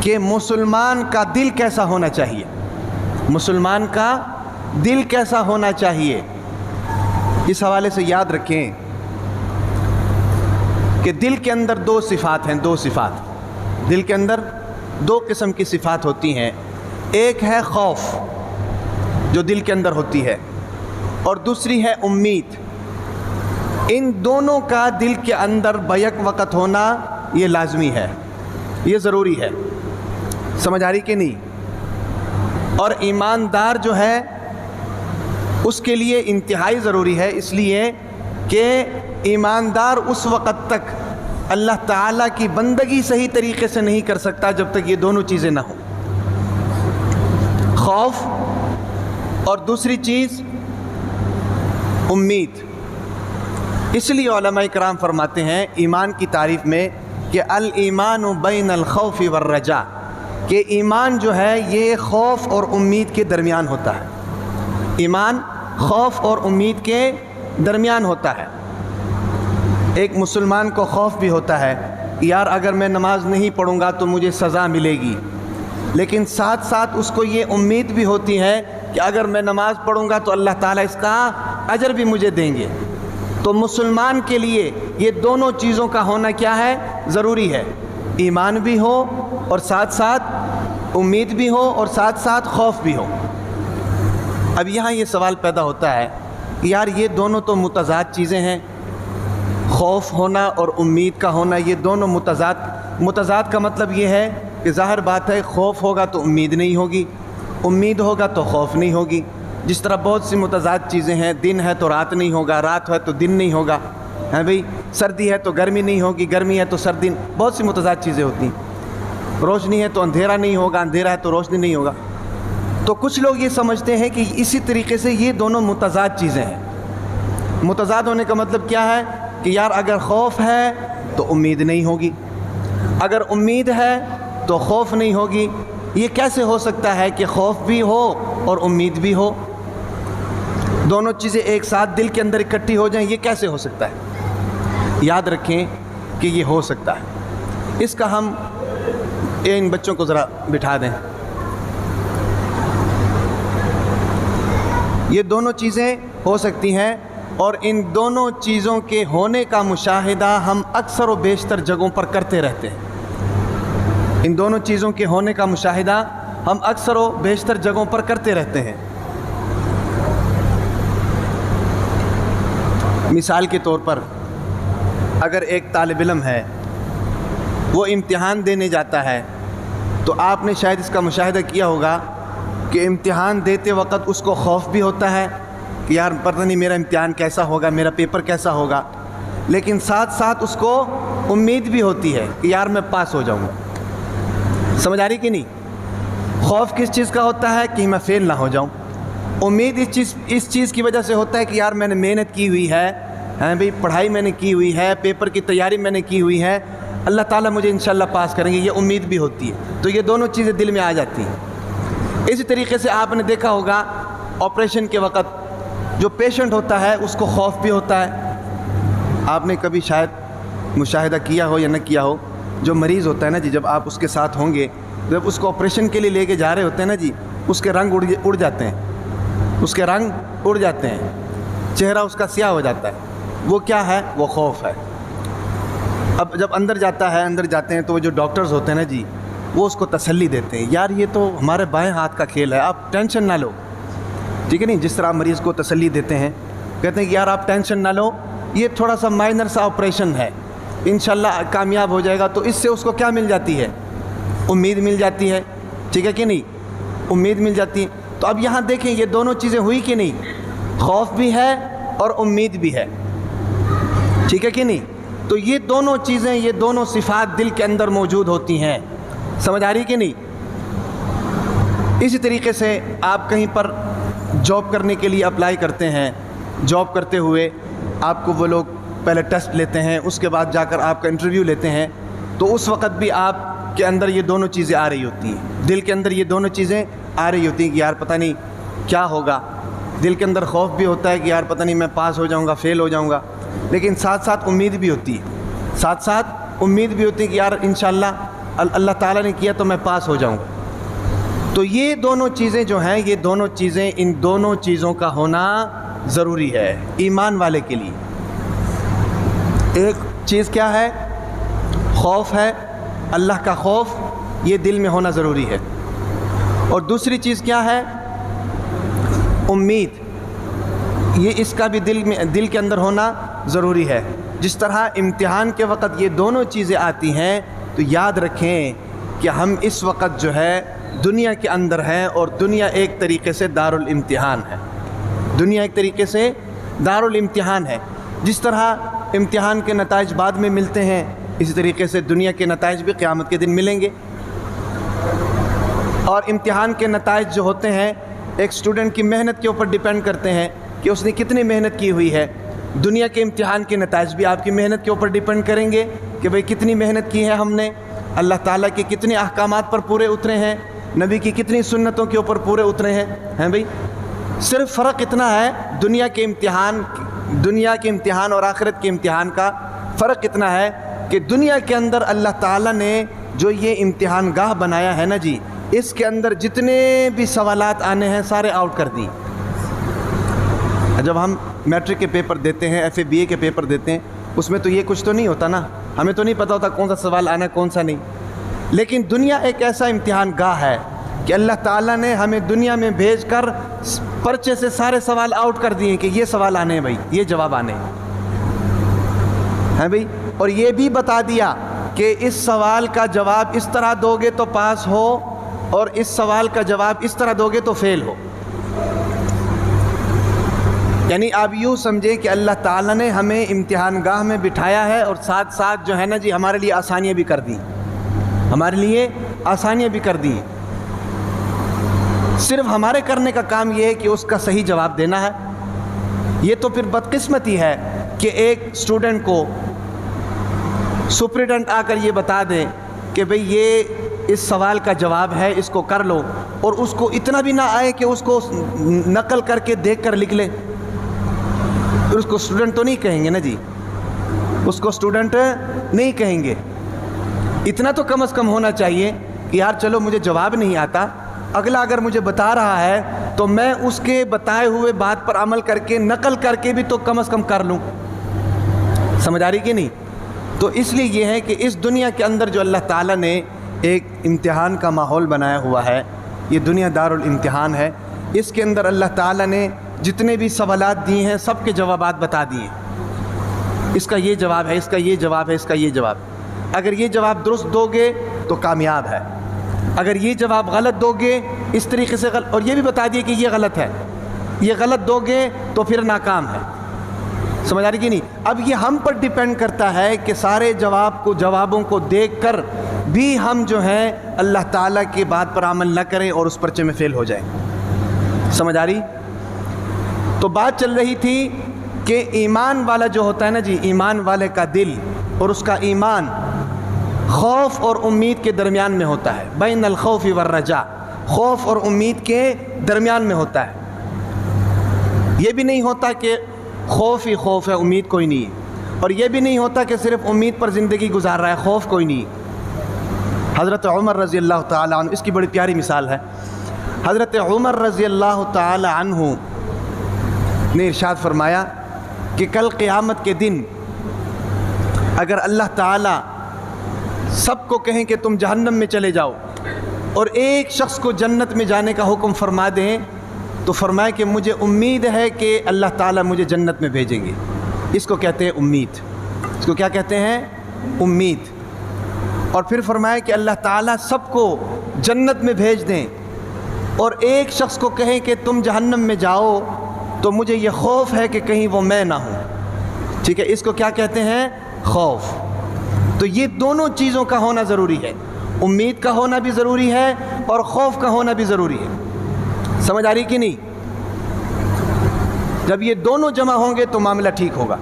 کہ مسلمان کا دل کیسا ہونا چاہیے، مسلمان کا دل کیسا ہونا چاہیے۔ اس حوالے سے یاد رکھیں کہ دل کے اندر دو صفات ہیں، دو صفات دل کے اندر دو قسم کی صفات ہوتی ہیں۔ ایک ہے خوف جو دل کے اندر ہوتی ہے، اور دوسری ہے امید۔ ان دونوں کا دل کے اندر بیک وقت ہونا یہ لازمی ہے، یہ ضروری ہے، سمجھ آ رہی کہ نہیں؟ اور ایماندار جو ہے اس کے لیے انتہائی ضروری ہے، اس لیے کہ ایماندار اس وقت تک اللہ تعالیٰ کی بندگی صحیح طریقے سے نہیں کر سکتا جب تک یہ دونوں چیزیں نہ ہوں، خوف اور دوسری چیز امید۔ اس لیے علماء کرام فرماتے ہیں ایمان کی تعریف میں کہ الایمان بین الخوف والرجاء، کہ ایمان جو ہے یہ خوف اور امید کے درمیان ہوتا ہے، ایمان خوف اور امید کے درمیان ہوتا ہے۔ ایک مسلمان کو خوف بھی ہوتا ہے یار اگر میں نماز نہیں پڑھوں گا تو مجھے سزا ملے گی، لیکن ساتھ ساتھ اس کو یہ امید بھی ہوتی ہے کہ اگر میں نماز پڑھوں گا تو اللہ تعالیٰ اس کا اجر بھی مجھے دیں گے۔ تو مسلمان کے لیے یہ دونوں چیزوں کا ہونا کیا ہے؟ ضروری ہے، ایمان بھی ہو اور ساتھ ساتھ امید بھی ہو اور ساتھ ساتھ خوف بھی ہو۔ اب یہاں یہ سوال پیدا ہوتا ہے یار یہ دونوں تو متضاد چیزیں ہیں، خوف ہونا اور امید کا ہونا یہ دونوں متضاد کا مطلب یہ ہے کہ ظاہر بات ہے خوف ہوگا تو امید نہیں ہوگی، امید ہوگا تو خوف نہیں ہوگی۔ جس طرح بہت سی متضاد چیزیں ہیں، دن ہے تو رات نہیں ہوگا، رات ہے تو دن نہیں ہوگا، ہے بھئی، سردی ہے تو گرمی نہیں ہوگی، گرمی ہے تو سردی، بہت سی متضاد چیزیں ہوتی ہیں، روشنی ہے تو اندھیرا نہیں ہوگا، اندھیرا ہے تو روشنی نہیں ہوگا۔ تو کچھ لوگ یہ سمجھتے ہیں کہ اسی طریقے سے یہ دونوں متضاد چیزیں ہیں۔ متضاد ہونے کا مطلب کیا ہے کہ یار اگر خوف ہے تو امید نہیں ہوگی، اگر امید ہے تو خوف نہیں ہوگی۔ یہ کیسے ہو سکتا ہے کہ خوف بھی ہو اور امید بھی ہو، دونوں چیزیں ایک ساتھ دل کے اندر اکٹھی ہو جائیں؟ یہ کیسے ہو سکتا ہے؟ یاد رکھیں کہ یہ ہو سکتا ہے۔ اس کا ہم ان بچوں کو ذرا بٹھا دیں، یہ دونوں چیزیں ہو سکتی ہیں، اور ان دونوں چیزوں کے ہونے کا مشاہدہ ہم اکثر و بیشتر جگہوں پر کرتے رہتے ہیں۔ ان دونوں چیزوں کے ہونے کا مشاہدہ ہم اکثر و بیشتر جگہوں پر کرتے رہتے ہیں۔ مثال کے طور پر اگر ایک طالب علم ہے وہ امتحان دینے جاتا ہے تو آپ نے شاید اس کا مشاہدہ کیا ہوگا کہ امتحان دیتے وقت اس کو خوف بھی ہوتا ہے کہ یار پتہ نہیں میرا امتحان کیسا ہوگا، میرا پیپر کیسا ہوگا، لیکن ساتھ ساتھ اس کو امید بھی ہوتی ہے کہ یار میں پاس ہو جاؤں گا۔ سمجھ آ رہی کہ نہیں؟ خوف کس چیز کا ہوتا ہے کہ میں فیل نہ ہو جاؤں، امید اس چیز کی وجہ سے ہوتا ہے کہ یار میں نے محنت کی ہوئی ہے، بھئی پڑھائی میں نے کی ہوئی ہے، پیپر کی تیاری میں نے کی ہوئی ہے، اللہ تعالیٰ مجھے انشاءاللہ پاس کریں گے، یہ امید بھی ہوتی ہے۔ تو یہ دونوں چیزیں دل میں آ جاتی ہیں۔ اسی طریقے سے آپ نے دیکھا ہوگا آپریشن کے وقت جو پیشنٹ ہوتا ہے اس کو خوف بھی ہوتا ہے۔ آپ نے کبھی شاید مشاہدہ کیا ہو یا نہ کیا ہو، جو مریض ہوتا ہے نا جی، جب آپ اس کے ساتھ ہوں گے، جب اس کو آپریشن کے لیے لے کے جا رہے ہوتے ہیں نا جی، اس کے رنگ اڑ جاتے ہیں، اس کے رنگ اڑ جاتے ہیں، چہرہ اس کا سیاہ ہو جاتا ہے۔ وہ کیا ہے؟ وہ خوف ہے۔ اب جب اندر جاتے ہیں تو وہ جو ڈاکٹرز ہوتے ہیں نا جی، وہ اس کو تسلی دیتے ہیں، یار یہ تو ہمارے بائیں ہاتھ کا کھیل ہے، آپ ٹینشن نہ لو، ٹھیک ہے نہیں؟ جس طرح مریض کو تسلی دیتے ہیں، کہتے ہیں کہ یار آپ ٹینشن نہ لو، یہ تھوڑا سا مائنر سا آپریشن ہے، انشاءاللہ کامیاب ہو جائے گا۔ تو اس سے اس کو کیا مل جاتی ہے؟ امید مل جاتی ہے، ٹھیک ہے کہ نہیں؟ امید مل جاتی ہے۔ تو اب یہاں دیکھیں یہ دونوں چیزیں ہوئی کہ نہیں؟ خوف بھی ہے اور امید بھی ہے، ٹھیک ہے کہ نہیں؟ تو یہ دونوں چیزیں، یہ دونوں صفات دل کے اندر موجود ہوتی ہیں، سمجھ آ رہی کہ نہیں؟ اسی طریقے سے آپ کہیں پر جاب کرنے کے لیے اپلائی کرتے ہیں، جاب کرتے ہوئے آپ کو وہ لوگ پہلے ٹیسٹ لیتے ہیں، اس کے بعد جا کر آپ کا انٹرویو لیتے ہیں، تو اس وقت بھی آپ کے اندر یہ دونوں چیزیں آ رہی ہوتی ہیں، دل کے اندر یہ دونوں چیزیں آ رہی ہوتی ہیں کہ یار پتہ نہیں کیا ہوگا۔ دل کے اندر خوف بھی ہوتا ہے کہ یار پتہ نہیں میں پاس ہو جاؤں گا، فیل ہو جاؤں گا، لیکن ساتھ ساتھ امید بھی ہوتی ہے، ساتھ ساتھ امید بھی ہوتی ہے کہ یار انشاءاللہ اللہ تعالیٰ نے کیا تو میں پاس ہو جاؤں گا۔ تو یہ دونوں چیزیں جو ہیں، یہ دونوں چیزیں، ان دونوں چیزوں کا ہونا ضروری ہے ایمان والے کے لیے۔ ایک چیز کیا ہے؟ خوف ہے، اللہ کا خوف، یہ دل میں ہونا ضروری ہے۔ اور دوسری چیز کیا ہے؟ امید، یہ اس کا بھی دل کے اندر ہونا ضروری ہے۔ جس طرح امتحان کے وقت یہ دونوں چیزیں آتی ہیں تو یاد رکھیں کہ ہم اس وقت جو ہے دنیا کے اندر ہیں، اور دنیا ایک طریقے سے دارالامتحان ہے۔ دنیا ایک طریقے سے دارالامتحان ہے۔ جس طرح امتحان کے نتائج بعد میں ملتے ہیں، اسی طریقے سے دنیا کے نتائج بھی قیامت کے دن ملیں گے۔ اور امتحان کے نتائج جو ہوتے ہیں ایک اسٹوڈنٹ کی محنت کے اوپر ڈیپینڈ کرتے ہیں کہ اس نے کتنی محنت کی ہوئی ہے۔ دنیا کے امتحان کے نتائج بھی آپ کی محنت کے اوپر ڈیپینڈ کریں گے کہ بھئی کتنی محنت کی ہے ہم نے، اللہ تعالیٰ کے کتنے احکامات پر پورے اترے ہیں، نبی کی کتنی سنتوں کے اوپر پورے اترے ہیں بھئی۔ صرف فرق اتنا ہے دنیا کے امتحان اور آخرت کے امتحان کا فرق اتنا ہے کہ دنیا کے اندر اللہ تعالیٰ نے جو یہ امتحان گاہ بنایا ہے نا جی، اس کے اندر جتنے بھی سوالات آنے ہیں سارے آؤٹ کر دی۔ جب ہم میٹرک کے پیپر دیتے ہیں، ایف اے بی اے کے پیپر دیتے ہیں، اس میں تو یہ کچھ تو نہیں ہوتا نا، ہمیں تو نہیں پتہ ہوتا کون سا سوال آنا ہے کون سا نہیں۔ لیکن دنیا ایک ایسا امتحان گاہ ہے کہ اللہ تعالیٰ نے ہمیں دنیا میں بھیج کر پرچے سے سارے سوال آؤٹ کر دیے کہ یہ سوال آنے ہیں بھائی، یہ جواب آنے ہیں بھائی، اور یہ بھی بتا دیا کہ اس سوال کا جواب اس طرح دو گے تو پاس ہو، اور اس سوال کا جواب اس طرح دو گے تو فیل ہو۔ یعنی آپ یوں سمجھیں کہ اللہ تعالیٰ نے ہمیں امتحان گاہ میں بٹھایا ہے، اور ساتھ ساتھ جو ہے نا جی ہمارے لیے آسانیاں بھی کر دیں، ہمارے لیے آسانیاں بھی کر دیں۔ صرف ہمارے کرنے کا کام یہ ہے کہ اس کا صحیح جواب دینا ہے۔ یہ تو پھر بدقسمتی ہے کہ ایک اسٹوڈنٹ کو سپرنٹینڈنٹ آ کر یہ بتا دیں کہ بھئی یہ اس سوال کا جواب ہے، اس کو کر لو، اور اس کو اتنا بھی نہ آئے کہ اس کو نقل کر کے دیکھ کر لکھ لے۔ پھر اس کو اسٹوڈنٹ تو نہیں کہیں گے نا جی، اس کو اسٹوڈنٹ نہیں کہیں گے۔ اتنا تو کم از کم ہونا چاہیے کہ یار چلو مجھے جواب نہیں آتا، اگلا اگر مجھے بتا رہا ہے تو میں اس کے بتائے ہوئے بات پر عمل کر کے نقل کر کے بھی تو کم از کم کر لوں۔ سمجھ آ رہی کہ نہیں؟ تو اس لیے یہ ہے کہ اس دنیا کے اندر جو اللہ تعالیٰ نے ایک امتحان کا ماحول بنایا ہوا ہے، یہ دنیا دارالامتحان ہے۔ اس کے اندر اللہ تعالیٰ نے جتنے بھی سوالات دیے ہیں سب کے جوابات بتا دیے، اس کا یہ جواب ہے، اس کا یہ جواب ہے، اس کا یہ جواب۔ اگر یہ جواب درست دو گے تو کامیاب ہے، اگر یہ جواب غلط دو گے اس طریقے سے غلط، اور یہ بھی بتا دیے کہ یہ غلط ہے، یہ غلط دو گے تو پھر ناکام ہے۔ سمجھ آ رہی کہ نہیں؟ اب یہ ہم پر ڈیپینڈ کرتا ہے کہ سارے جوابوں کو دیکھ کر بھی ہم جو ہیں اللہ تعالیٰ کی بات پر عمل نہ کریں اور اس پرچے میں فیل ہو جائیں۔ سمجھ آ رہی؟ تو بات چل رہی تھی کہ ایمان والا جو ہوتا ہے نا جی، ایمان والے کا دل اور اس کا ایمان خوف اور امید کے درمیان میں ہوتا ہے، بین الخوف والرجاء، خوف اور امید کے درمیان میں ہوتا ہے۔ یہ بھی نہیں ہوتا کہ خوف ہی خوف ہے، امید کوئی نہیں ہے، اور یہ بھی نہیں ہوتا کہ صرف امید پر زندگی گزار رہا ہے، خوف کوئی نہیں ہے۔ حضرت عمر رضی اللہ تعالیٰ عنہ اس کی بڑی پیاری مثال ہے۔ حضرت عمر رضی اللہ تعالیٰ عنہ نے ارشاد فرمایا کہ کل قیامت کے دن اگر اللہ تعالیٰ سب کو کہیں کہ تم جہنم میں چلے جاؤ اور ایک شخص کو جنت میں جانے کا حکم فرما دیں، تو فرمایا کہ مجھے امید ہے کہ اللہ تعالیٰ مجھے جنت میں بھیجیں گے۔ اس کو کہتے ہیں امید، اس کو کیا کہتے ہیں؟ امید۔ اور پھر فرمایا کہ اللہ تعالیٰ سب کو جنت میں بھیج دیں اور ایک شخص کو کہیں کہ تم جہنم میں جاؤ، تو مجھے یہ خوف ہے کہ کہیں وہ میں نہ ہوں۔ ٹھیک ہے، اس کو کیا کہتے ہیں؟ خوف۔ تو یہ دونوں چیزوں کا ہونا ضروری ہے، امید کا ہونا بھی ضروری ہے اور خوف کا ہونا بھی ضروری ہے۔ سمجھ آ رہی کہ نہیں؟ جب یہ دونوں جمع ہوں گے تو معاملہ ٹھیک ہوگا۔